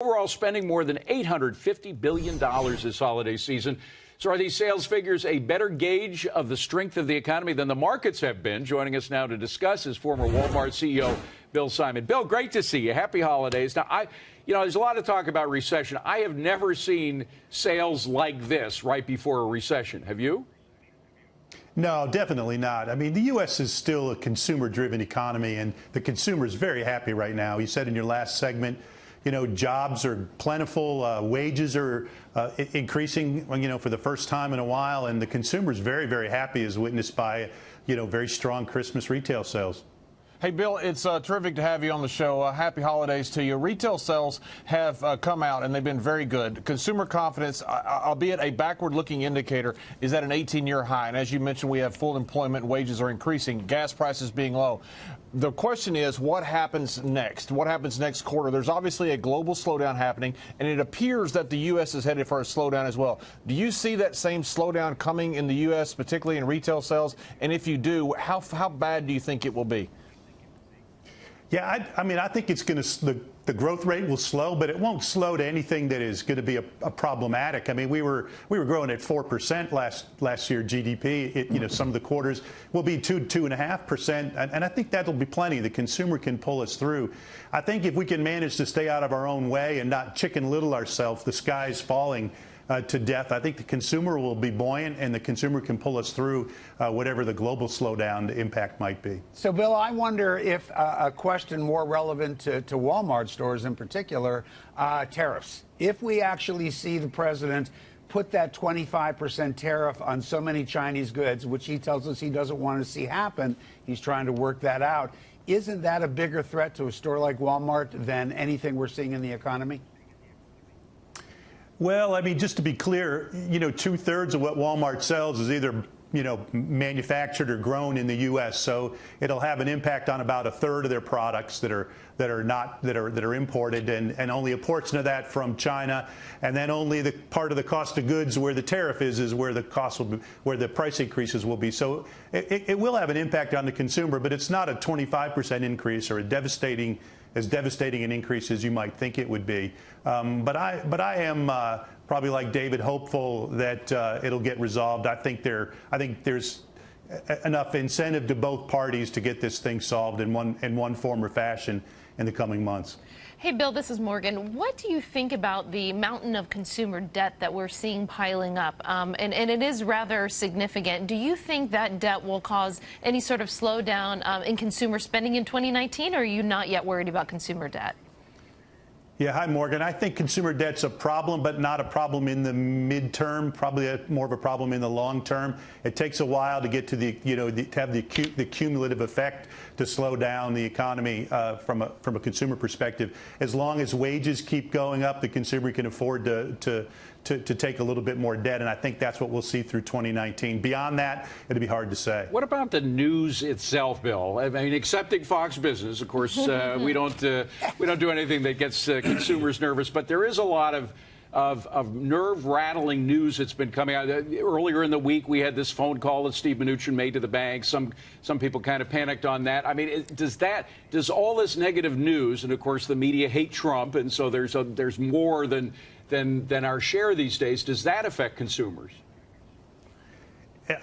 Overall spending more than $850 billion this holiday season. So are these sales figures a better gauge of the strength of the economy than the markets have been? Joining us now to discuss is former Walmart CEO Bill Simon. Bill, great to see you. Happy holidays. Now, there's a lot of talk about recession. I have never seen sales like this right before a recession. Have you? No, definitely not. I mean, the U.S. is still a consumer-driven economy, and the consumer is very happy right now. You said in your last segment, jobs are plentiful, wages are increasing, for the first time in a while, and the consumer is very, very happy, as witnessed by, very strong Christmas retail sales. Hey, Bill, it's terrific to have you on the show. Happy holidays to you. Retail sales have come out, and they've been very good. Consumer confidence, albeit a backward-looking indicator, is at an 18-year high. And as you mentioned, we have full employment, wages are increasing, gas prices being low. The question is, what happens next? What happens next quarter? There's obviously a global slowdown happening, and it appears that the U.S. is headed for a slowdown as well. Do you see that same slowdown coming in the U.S., particularly in retail sales? And if you do, how bad do you think it will be? Yeah, I think it's going to, the growth rate will slow, but it won't slow to anything that is going to be a problematic. I mean, we were growing at 4% last year GDP. Some of the quarters will be 2.5%, and I think that'll be plenty. The consumer can pull us through. I think if we can manage to stay out of our own way and not Chicken Little ourselves, the sky's falling to death. I think the consumer will be buoyant, and the consumer can pull us through whatever the global slowdown impact might be. So, Bill, I wonder if a question more relevant to Walmart stores in particular, tariffs. If we actually see the president put that 25% tariff on so many Chinese goods, which he tells us he doesn't want to see happen, he's trying to work that out. Isn't that a bigger threat to a store like Walmart than anything we're seeing in the economy? Well, I mean, just to be clear, 2/3 of what Walmart sells is either, manufactured or grown in the U.S. So it'll have an impact on about 1/3 of their products that are imported, and only a portion of that from China, and then only the part of the cost of goods where the tariff is where the cost will be, where the price increases will be. So it will have an impact on the consumer, but it's not a 25% increase or as devastating an increase as you might think it would be. But I am probably like David, hopeful that it'll get resolved. I think there's enough incentive to both parties to get this thing solved in one form or fashion in the coming months. Hey, Bill, this is Morgan. What do you think about the mountain of consumer debt that we're seeing piling up? And it is rather significant. Do you think that debt will cause any sort of slowdown in consumer spending in 2019, or are you not yet worried about consumer debt? Yeah, hi, Morgan. I think consumer debt's a problem, but not a problem in the midterm, probably more of a problem in the long term. It takes a while to get to to have the cumulative effect to slow down the economy from a consumer perspective. As long as wages keep going up, the consumer can afford to take a little bit more debt, and I think that's what we'll see through 2019. Beyond that, it'll be hard to say. What about the news itself, Bill? I mean, excepting Fox Business, of course, we don't do anything that gets consumers nervous, but there is a lot of nerve-rattling news that's been coming out. Earlier in the week, we had this phone call that Steve Mnuchin made to the bank. Some people kind of panicked on that. I mean, does all this negative news, and of course the media hate Trump, and so there's more than our share these days, does that affect consumers?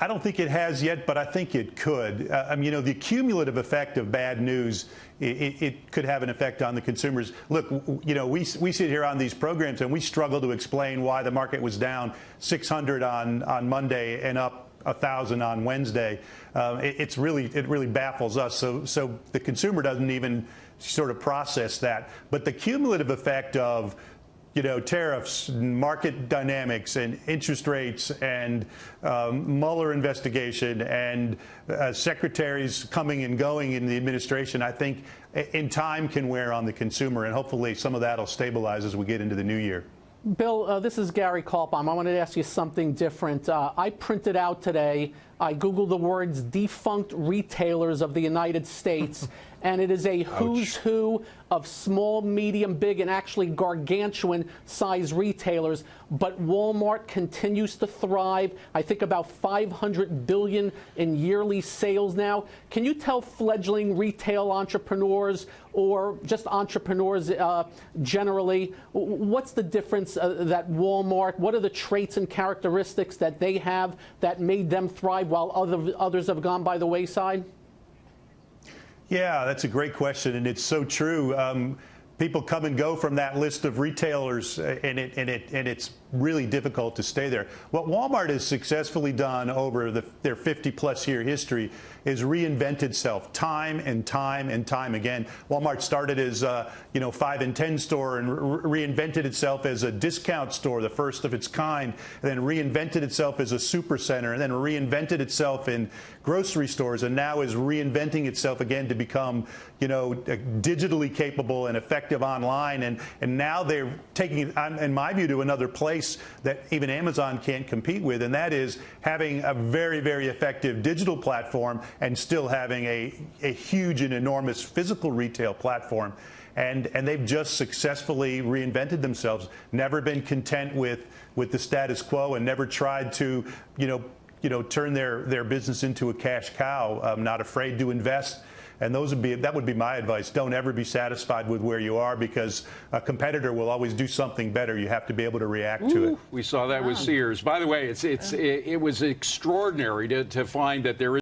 I don't think it has yet, but I think it could. The cumulative effect of bad news, it could have an effect on the consumers. Look, we sit here on these programs and we struggle to explain why the market was down 600 on Monday and up 1,000 on Wednesday. It really baffles us. So the consumer doesn't even sort of process that. But the cumulative effect of tariffs, market dynamics, and interest rates, and Mueller investigation, and secretaries coming and going in the administration, I think in time can wear on the consumer, and hopefully some of that will stabilize as we get into the new year. Bill, this is Gary Kalpam. I wanted to ask you something different. I printed out today I Googled the words defunct retailers of the United States, and it is a who's who of small, medium, big, and actually gargantuan size retailers. But Walmart continues to thrive. I think about $500 billion in yearly sales now. Can you tell fledgling retail entrepreneurs or just entrepreneurs generally, what's the difference that Walmart, what are the traits and characteristics that they have that made them thrive while others have gone by the wayside? Yeah, that's a great question, and it's so true. People come and go from that list of retailers, and it's really difficult to stay there. What Walmart has successfully done over their 50-plus year history is reinvent itself time and time and time again. Walmart started as a 5 and 10 store and reinvented itself as a discount store, the first of its kind, and then reinvented itself as a super center, and then reinvented itself in grocery stores, and now is reinventing itself again to become digitally capable and effective online. And now they're taking it, in my view, to another place that even Amazon can't compete with, and that is having a very, very effective digital platform and still having a huge and enormous physical retail platform. And they've just successfully reinvented themselves, never been content with the status quo, and never tried to turn their business into a cash cow, not afraid to invest. And that would be my advice. Don't ever be satisfied with where you are, because a competitor will always do something better. You have to be able to react to it. We saw that with Sears. By the way, it was extraordinary to find that there is